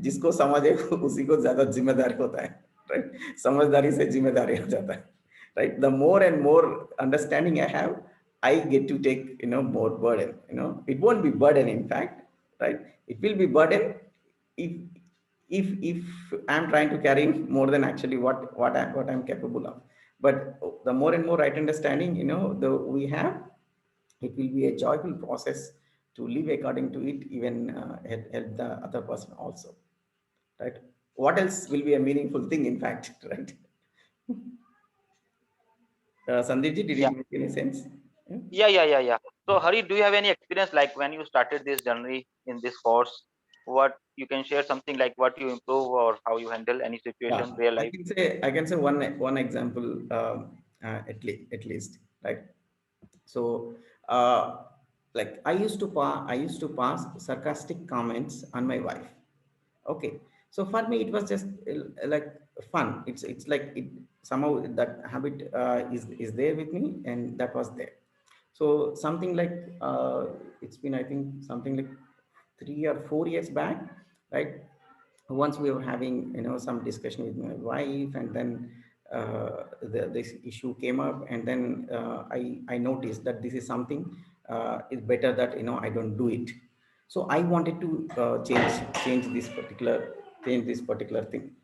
जिसको समझ है उसी को ज्यादा जिम्मेदारी होता है, right? समझदारी से जिम्मेदारी हो जाता है, right? The more and more understanding I have, I get to take, more burden. It won't be burden, in fact, right? It will be burden if if I'm trying to carry more than actually what I'm capable of. But the more and more right understanding, we have, it will be a joyful process to live according to it, even help the other person also, right? What else will be a meaningful thing, in fact, right? Sandeepji, did Yeah. it make any sense? Yeah. So Hari, do you have any experience like when you started this journey in this course? What you can share something like what you improve or how you handle any situation, real life? I can say one example, at least, right? So, like I used to pass sarcastic comments on my wife. Okay, so for me it was just like fun. It's like it somehow that habit is there with me, and that was there. So something like it's been, I think, something like 3 or 4 years back, right? Once we were having, some discussion with my wife, and then this issue came up, and then I noticed that this is something is better that, I don't do it. So I wanted to change this particular thing.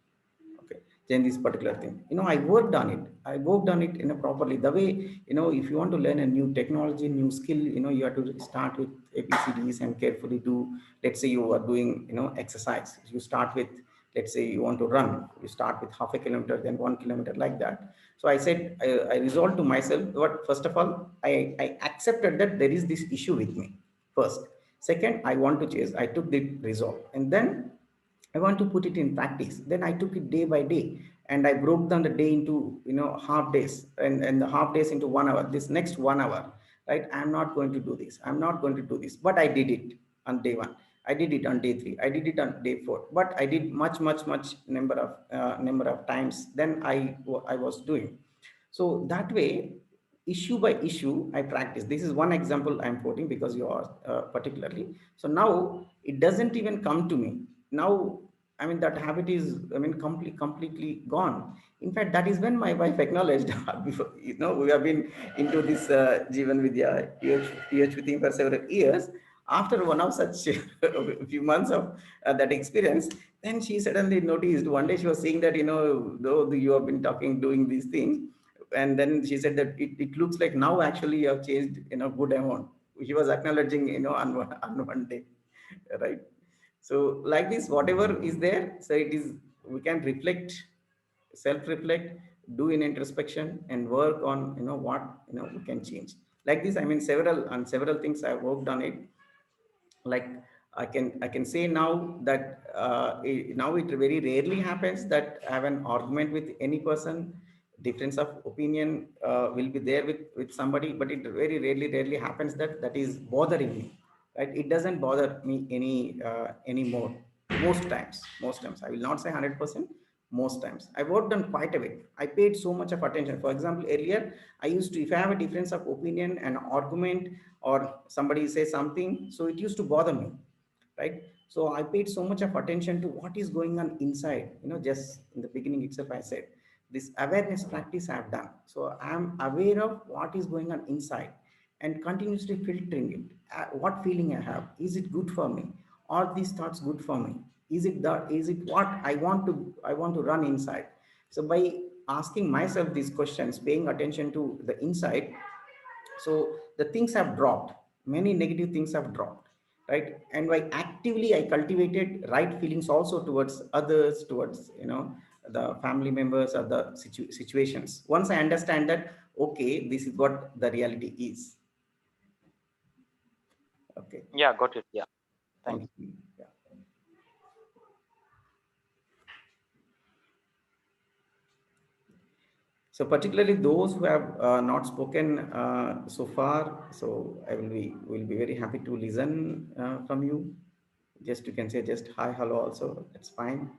Okay, change this particular thing. I worked on it in a properly, the way, if you want to learn a new technology, new skill, you have to start with ABCDs and carefully do. Let's say you are doing, exercise. You start with, let's say you want to run, you start with half a kilometer, then 1 kilometer, like that. So I said, I resolved to myself, but first of all, I accepted that there is this issue with me first. Second, I want to change. I took the resolve, and then I want to put it in practice. Then I took it day by day, and I broke down the day into, half days, and the half days into 1 hour. This next 1 hour, right? I'm not going to do this. I'm not going to do this. But I did it on day one. I did it on day three. I did it on day four. But I did much number of times than I was doing. So that way, issue by issue, I practice. This is one example I'm quoting because you are particularly. So now it doesn't even come to me. Now, I mean, that habit is, completely gone. In fact, that is when my wife acknowledged, before, we have been into this Jivan Vidya, UHV thing for several years. After one of such a few months of that experience, then she suddenly noticed, one day she was saying that, though you have been doing these things, and then she said that it looks like now actually you have changed, good amount. She was acknowledging, on one day, right? So like this, whatever is there, so it is, we can reflect, self-reflect, do in introspection, and work on, what, we can change. Like this, I mean, several things I worked on it. Like I can say now that now it very rarely happens that I have an argument with any person. Difference of opinion will be there with somebody, but it very rarely happens that is bothering me, right? It doesn't bother me anymore. Most times I will not say 100%. Most times I worked on quite a bit. I paid so much of attention. For example, earlier I used to, if I have a difference of opinion and argument, or somebody says something, so it used to bother me, right? So I paid so much of attention to what is going on inside. Just in the beginning itself, I said this awareness practice I have done. So I am aware of what is going on inside, and continuously filtering it. What feeling I have, is it good for me? Are these thoughts good for me? Is it what I want to run inside? So by asking myself these questions, paying attention to the inside, so the things have dropped, many negative things have dropped, right? And by actively I cultivated right feelings also towards others, towards, the family members, or the situations. Once I understand that, okay, this is what the reality is. Okay, Yeah, got it. Yeah. Thanks. thank you. Yeah. So particularly those who have not spoken so far, so will be very happy to listen from you. just you can say just hi, hello also. That's fine.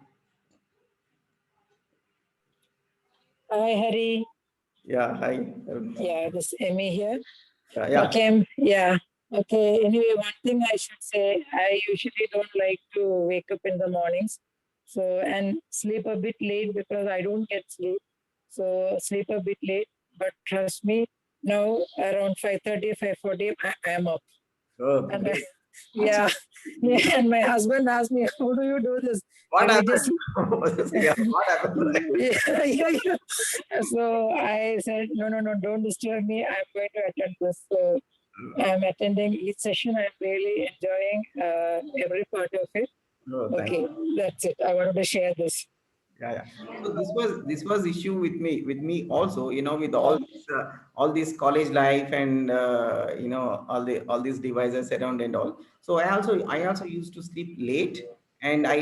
Hi, Hari. Yeah, hi. Yeah, this is Emmy here. Yeah. Okay, yeah. Okay, anyway, one thing I should say, I usually don't like to wake up in the mornings. So, and sleep a bit late because I don't get sleep. So, sleep a bit late. But trust me, now around 5:30, 5:40, I am up. Oh, And great. yeah, and my husband asked me, how do you do this? What And happened? Yeah, what happened? yeah. So I said, no, don't disturb me. I'm going to attend this. So I'm attending each session. I'm really enjoying every part of it. Oh, thank Okay, that's it. I wanted to share this. Yeah. So this was issue with me also, you know, with all this college life and you know, all these devices around and all. So I also used to sleep late, and I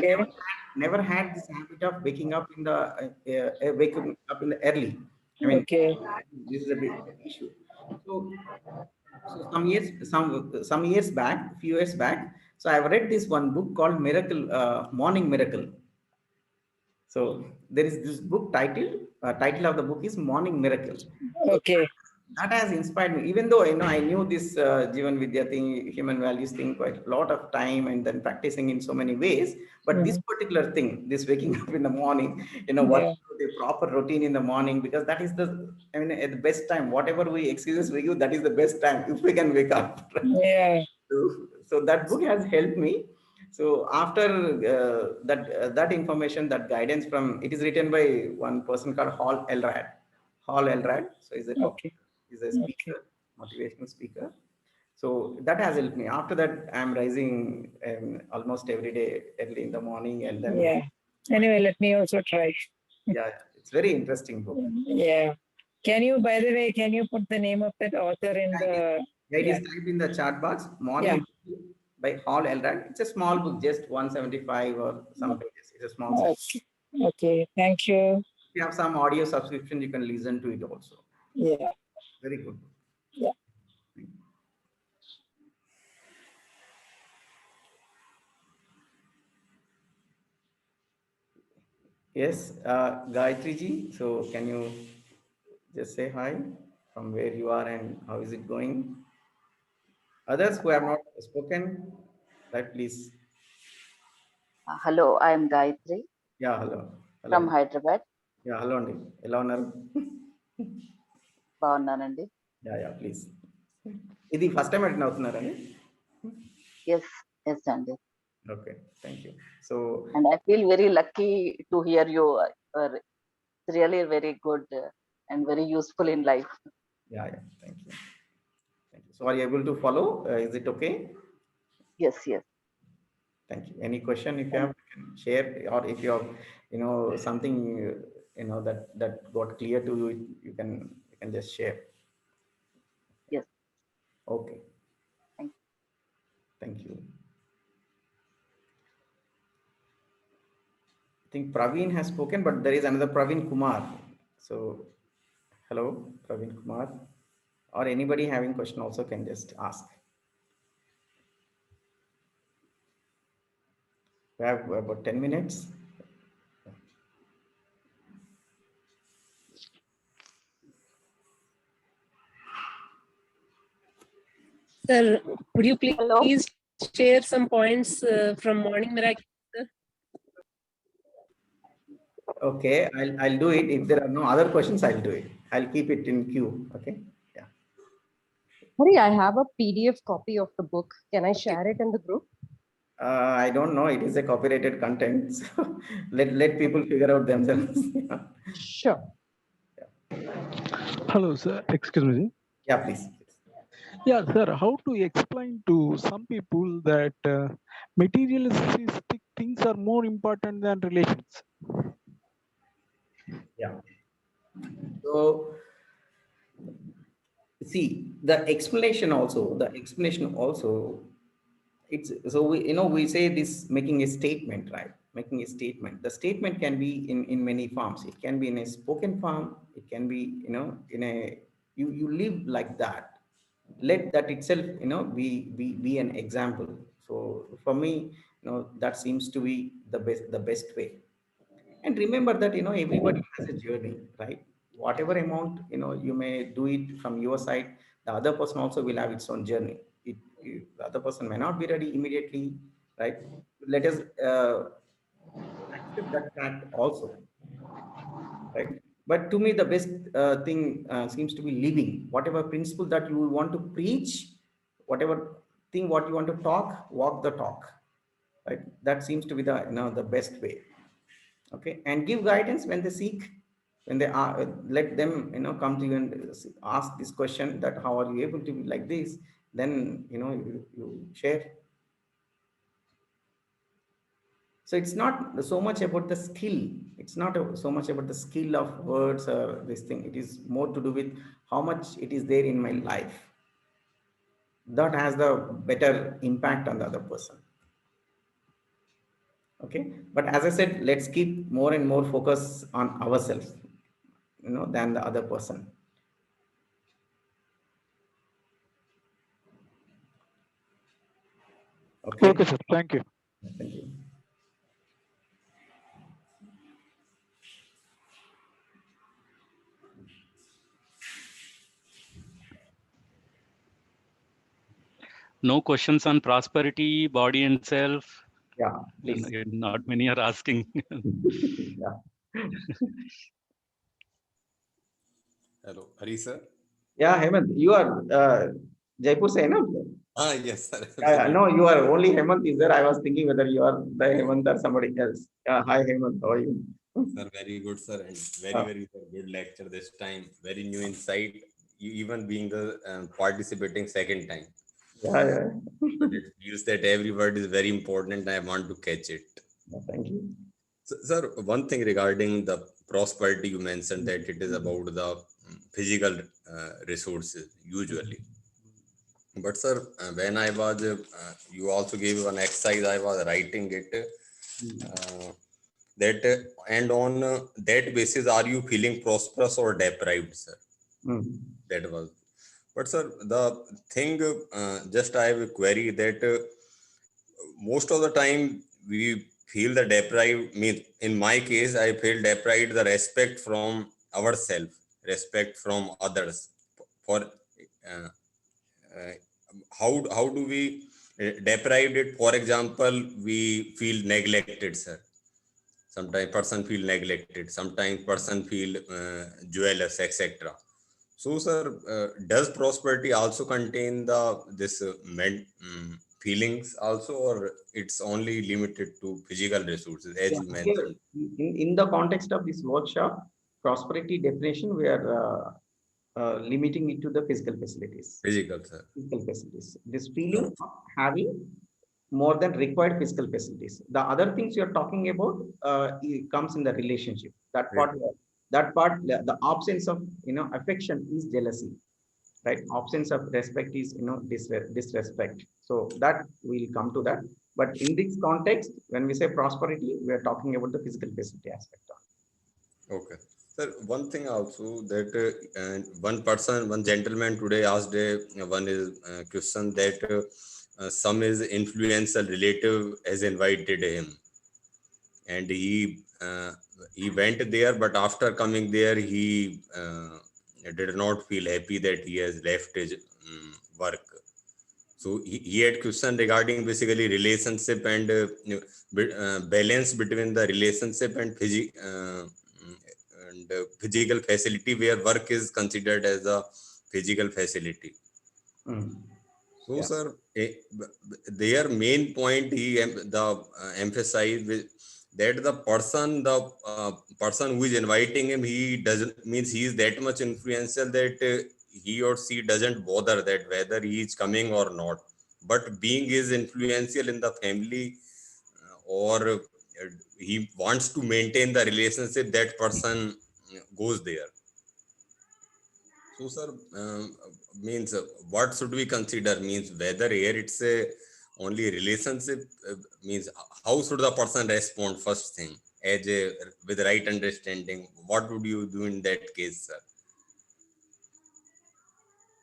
never had this habit of waking up in the waking up in the early. I mean, this is a big issue. So some years back, few years back, so I've read this one book called Miracle, Morning Miracle. So there is this book title of the book is Morning Miracle. So that has inspired me, even though you know I knew this Jivan Vidya thing, human values thing, quite a lot of time and then practicing in so many ways. But this particular thing, this waking up in the morning, you know, what the proper routine in the morning, because that is I mean, at the best time, whatever we excuses we give, that is the best time if we can wake up. Yeah. So that book has helped me. So after that information, that guidance from, it is written by one person called Hal Elrod. Hal Elrod. So he's a doctor, he's a speaker, motivational speaker. So that has helped me. After that, I'm rising almost every day early in the morning, and then Yeah. Anyway, let me also try. yeah, it's very interesting book. Yeah. Can you, by the way, can you put the name of that author in the? Yeah, it is typed in the chat box. Morning by Hal Elrod. It's a small book, just 175 or some pages. It's a small section. Okay, thank you. If you have some audio subscription, you can listen to it also. Yeah. Very good. Yeah. Yes, Gayatri ji. So can you just say hi from where you are and how is it going? Others who have not spoken, right, please. Hello, I am Gayatri. Yeah, hello. From Hyderabad. Yeah, hello, Andy. Hello, బాగున్నానండి. Yeah, please. ఇది first time attend అవుతున్నారండి? Yes అండి. Okay, thank you. So, and I feel very lucky to hear you. It's really very good and very useful in life. Yeah, thank you. So are you able to follow? Is it okay? Yes. Thank you. Any question if you have, you can share, or if you have, you know, something, you know, that got clear to you, you can just share. Yes. Okay. Thank you. I think Praveen has spoken, but there is another Praveen Kumar. So, hello, Praveen Kumar. Or anybody having question also can just ask. We have about 10 minutes. Sir, would you please share some points from Morning Miracle, sir? Okay, I'll do it. If there are no other questions, I'll do it. I'll keep it in queue. Okay. Yeah. Hari, I have a PDF copy of the book. Can I share it in the group? I don't know. It is a copyrighted content. So let people figure out themselves. Sure. Hello, sir. Excuse me. Yeah, please. Yeah, sir. How to explain to some people that materialistic things are more important than relations? Yeah. So, see, the explanation also, it's, so we, you know, we say this making a statement, right? Making a statement. The statement can be in many forms. It can be in a spoken form. It can be, you know, in a, you live like that. Let that itself, you know, be an example. So for me, that seems to be the best way. And remember that everybody has a journey, right? Whatever amount you may do it from your side, the other person also will have its own journey. The other person may not be ready immediately, right? Let us accept that fact also, right? But to me, the best thing seems to be living whatever principle that you want to preach, whatever thing what you want to talk, walk the talk, right? That seems to be the the best way. Okay, and give guidance when they seek, when they are, let them come to you and ask this question, that how are you able to be like this, then you share. So it's not so much about the skill. It's not so much about the skill of words or this thing. It is more to do with how much it is there in my life. That has the better impact on the other person. Okay. But as I said, let's keep more and more focus on ourselves, than the other person. Okay. Okay, sir. Thank you. Thank you. No questions on prosperity, body and self. Yeah, please. Not many are asking. Yeah. Hello, Hari sir. Yeah, Hemant, you are Jaipur say, no? Yes, sir. No, you are only Hemant is there. I was thinking whether you are the Hemant or somebody else. Hi, Hemant. How are you? Sir, very good, sir, and very good lecture this time. Very new insight. You even being the participating second time. Yeah. But it feels that every word is very important, and I want to catch it. Thank you. So, sir, one thing regarding the prosperity, you mentioned that it is about the physical resources usually. But sir, when I was, you also gave one exercise, I was writing it. That and on that basis, are you feeling prosperous or deprived, sir? That was. But sir, the thing, just I have a query that most of the time we feel the deprived. Means in my case, I feel deprived the respect from ourselves, respect from others. For how do we deprive it? For example, we feel neglected, sir. Sometimes person feel neglected, sometimes person feel jealous, etc. So sir, does prosperity also contain the this feelings also, or it's only limited to physical resources as you mentioned? In the context of this workshop, prosperity definition, we are limiting it to the physical facilities. Physical, sir. Physical facilities. This feeling of having more than required physical facilities. The other things you're talking about it comes in the relationship. That part, the absence of affection is jealousy, right? Absence of respect is disrespect. So that we'll come to that. But in this context, when we say prosperity, we are talking about the physical facility aspect of it. Okay. Sir, one thing also that one gentleman today asked one is question that some is influential relative has invited him, and he went there, but after coming there, he did not feel happy that he has left his work. So he had question regarding basically relationship and balance between the relationship and physical facility, where work is considered as a physical facility. So, sir, their main point emphasized that the person who is inviting him, he doesn't means he is that much influential that he or she doesn't bother that whether he is coming or not. But being is influential in the family, or he wants to maintain the relationship, that person goes there. So, sir, means what should we consider? Means whether here it's a only relationship, means how should the person respond first thing with right understanding? What would you do in that case, sir?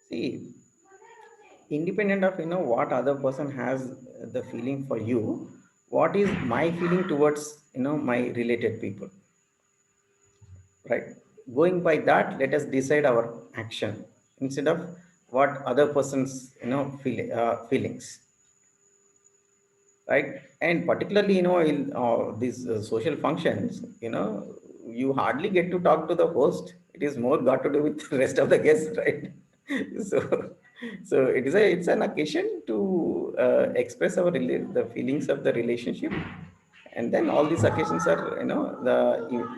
See, independent of what other person has the feeling for you, what is my feeling towards, my related people, right? Going by that, let us decide our action instead of what other person's, feelings, right? And particularly, in these social functions, you hardly get to talk to the host. It is more got to do with the rest of the guests, right? so so it's an occasion to express the feelings of the relationship, and then all these occasions are,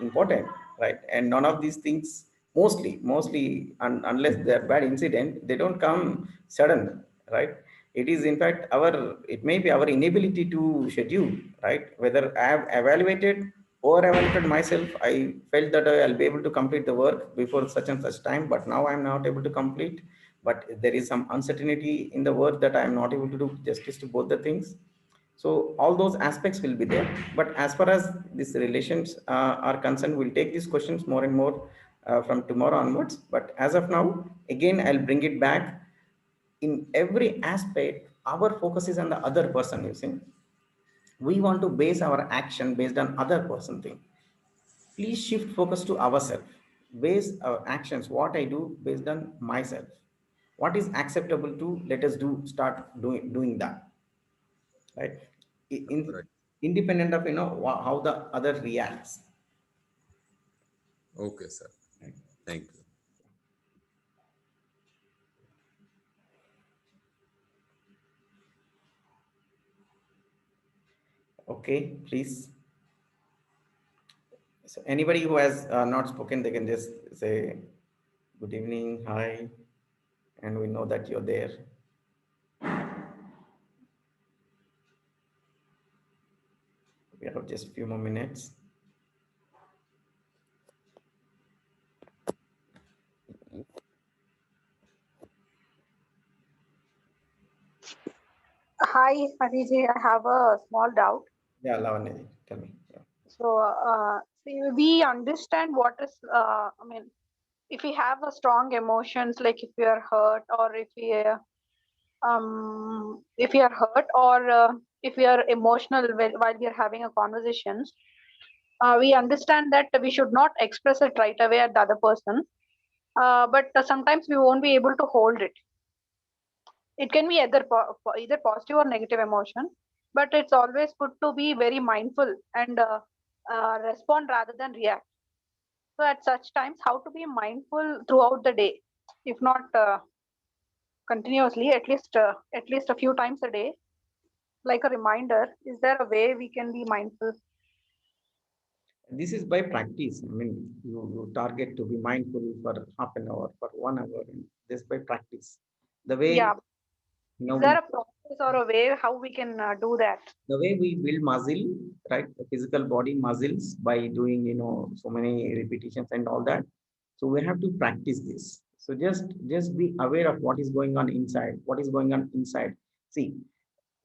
important, right? And none of these things, mostly unless they're bad incident, they don't come sudden, right? It is in fact it may be our inability to schedule, right? Whether I have evaluated myself, I felt that I'll be able to complete the work before such and such time, but now I'm not able to complete. But there is some uncertainty in the work that I'm not able to do justice to both the things. So all those aspects will be there. But as far as these relations are concerned, we'll take these questions more and more from tomorrow onwards. But as of now, again, I'll bring it back. In every aspect, our focus is on the other person. You see, we want to base our action based on other person thing. Please shift focus to ourselves. Base our actions, what I do, based on myself. What is acceptable to let us do, start doing that, right? Right. Independent of how the other reacts. Okay, sir. Thank you. Okay, please. So anybody who has not spoken, they can just say good evening, hi, and we know that you're there. We have just a few more minutes. Hi, Aditi, I have a small doubt. Yeah, Lavanya, tell me. Yeah. So, we understand what is, if we have a strong emotions, like if we are hurt, or if we are hurt, or if we are emotional while we are having a conversations, we understand that we should not express it right away at the other person. But sometimes we won't be able to hold it. It can be either positive or negative emotion, but it's always good to be very mindful and respond rather than react. So at such times, how to be mindful throughout the day, if not continuously, at least a few times a day, like a reminder. Is there a way we can be mindful? This is by practice. I mean, you target to be mindful for half an hour, for 1 hour, and just by practice. The way, Yeah. Is there a process or a way how we can do that? The way we build muscle, right? The physical body muscles by doing, so many repetitions and all that. So we have to practice this. So just be aware of what is going on inside. What is going on inside? See,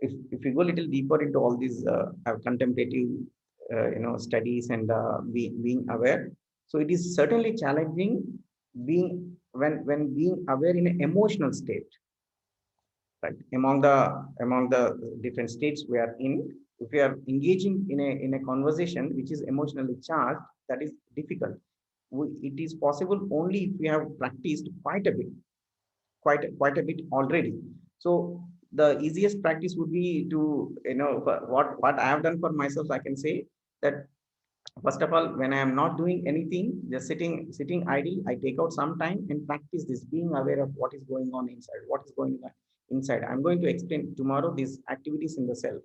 if you go a little deeper into all these contemplative, studies and being aware. So it is certainly challenging when being aware in an emotional state. Right, among the different states we are in, if we are engaging in a conversation which is emotionally charged, that is difficult. It is possible only if we have practiced quite a bit already. So the easiest practice would be to, what I have done for myself. I can say that, first of all, when I am not doing anything, just sitting idle, I take out some time and practice this, being aware of what is going on inside. What is going on inside? I'm going to explain tomorrow these activities in the self.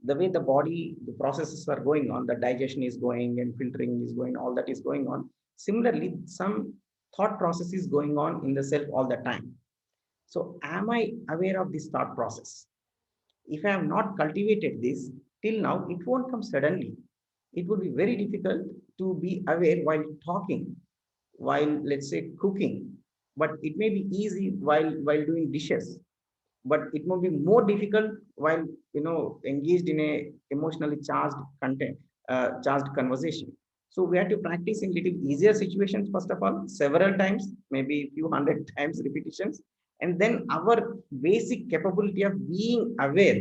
The way the body, the processes are going on, the digestion is going and filtering is going, all that is going on. Similarly, some thought process is going on in the self all the time. So am I aware of this thought process? If I have not cultivated this till now, it won't come suddenly. It would be very difficult to be aware while talking, while, let's say, cooking, but it may be easy while doing dishes, but it may be more difficult while, engaged in a emotionally charged conversation. So we have to practice in little easier situations, first of all, several times, maybe a few hundred times repetitions, and then our basic capability of being aware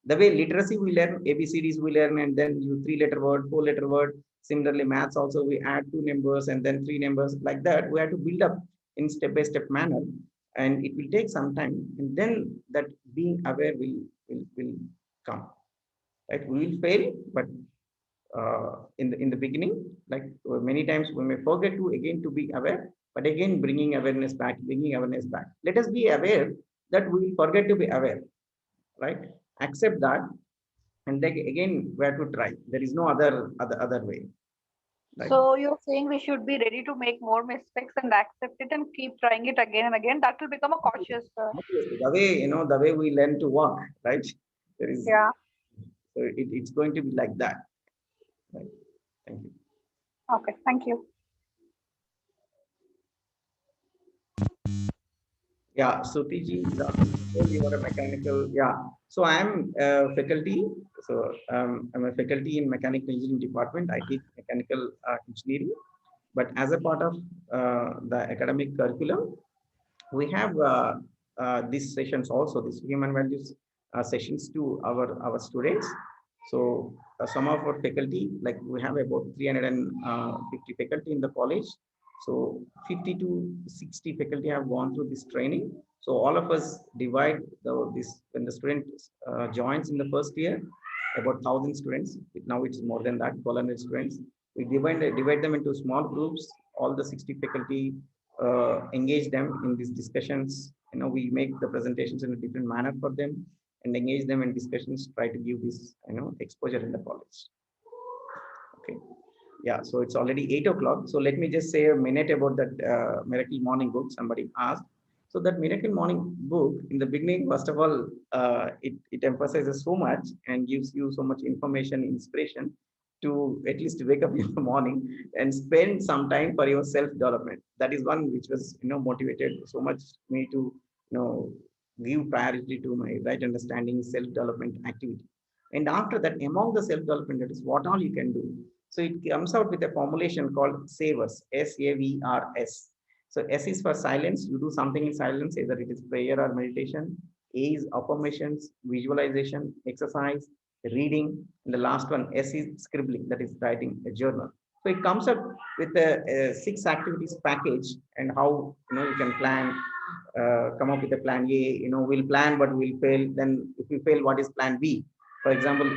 The way literacy we learn, ABCDs we learn, and then you 3-letter word, 4-letter word. Similarly, maths also we add 2 numbers and then 3 numbers. Like that, we have to build up in step-by-step manner, and it will take some time. And then that being aware will come. Right? We will fail, but in the beginning, like many times we may forget to be aware, but again bringing awareness back. Let us be aware that we will forget to be aware, right? Accept that, and then again we have to try. There is no other way. Right? So you're saying we should be ready to make more mistakes and accept it and keep trying it again and again. That will become a cautious. The way we learn to walk, right? There is. Yeah. So it's going to be like that. Right. Thank you. Okay. Thank you. Yeah, Sutiji, you are a mechanical. Yeah, so I'm a faculty. So I'm a faculty in mechanical engineering department. I teach mechanical engineering, but as a part of the academic curriculum, we have these sessions also, these human values sessions to our students. So some of our faculty, like we have about 350 faculty in the college. So 50 to 60 faculty have gone through this training. So all of us divide this when the student joins in the first year, about 1,000 students. Now it's more than that, 1,200 students. We divide them into small groups. All the 60 faculty engage them in these discussions. We make the presentations in a different manner for them and engage them in discussions. Try to give this exposure in the college. Okay. Yeah, so it's already 8 o'clock. So let me just say a minute about that Miracle Morning book somebody asked. So that Miracle Morning book, in the beginning, first of all, it emphasizes so much and gives you so much information, inspiration to at least wake up in the morning and spend some time for your self-development. That is one which was motivated so much me to give priority to my right understanding, self-development activity. And after that, among the self-development, that is what all you can do. So it comes out with a formulation called SAVERS, SAVRS. So S is for silence. You do something in silence, either it is prayer or meditation. A is affirmations, visualization, exercise, reading. And the last one, S is scribbling, that is writing a journal. So it comes up with a 6 activities package, and how you can plan, come up with a plan A. We'll plan, but we'll fail. Then if we fail, what is plan B? For example,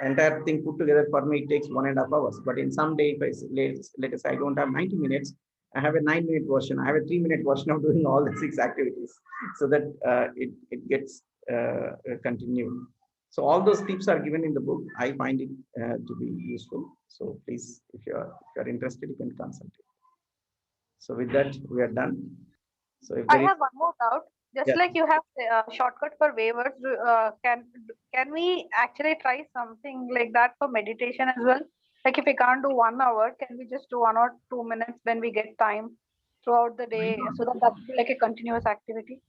entire thing put together for me, it takes 1.5 hours. But in some day, let us say I don't have 90 minutes, I have a 9-minute version. I have a 3-minute version of doing all the 6 activities, so that it gets continued. So all those tips are given in the book. I find it to be useful. So please, if you are interested, you can consult it. So with that, we are done. So if I have one more doubt. Just like you have a shortcut for waivers, can we actually try something like that for meditation as well? Like if we can't do 1 hour, can we just do 1 or 2 minutes when we get time throughout the day, so that that be like a continuous activity?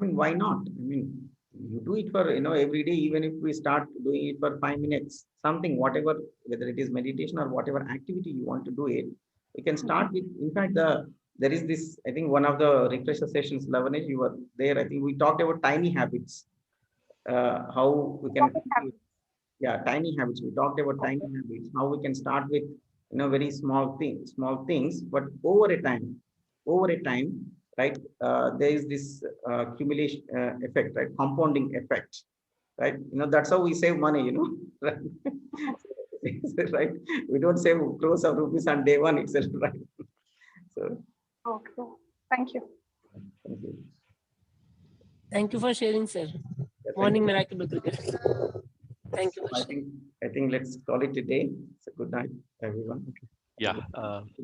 I mean, why not? I mean, you do it for every day. Even if we start doing it for 5 minutes, something, whatever, whether it is meditation or whatever activity you want to do it, we can start with. In fact, there is this, I think one of the refresher sessions, Lavanish, you were there. I think we talked about tiny habits, how we can, tiny habits. We talked about tiny habits, how we can start with, very small things, but over a time, right? There is this accumulation effect, right? Compounding effect, right? That's how we save money, right? Right? We don't save crores of rupees on day one itself, right? So. Okay. Thank you. Thank you. Thank you for sharing, sir. Morning miracle. Thank you. I think let's call it a day. So good night, everyone. Yeah.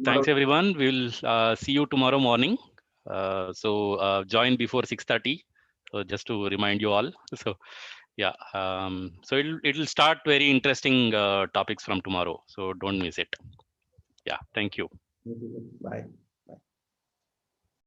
Thanks, everyone. We'll see you tomorrow morning. So join before 6:30. So just to remind you all. So yeah. So it'll start very interesting topics from tomorrow. So don't miss it. Yeah. Thank you. Bye.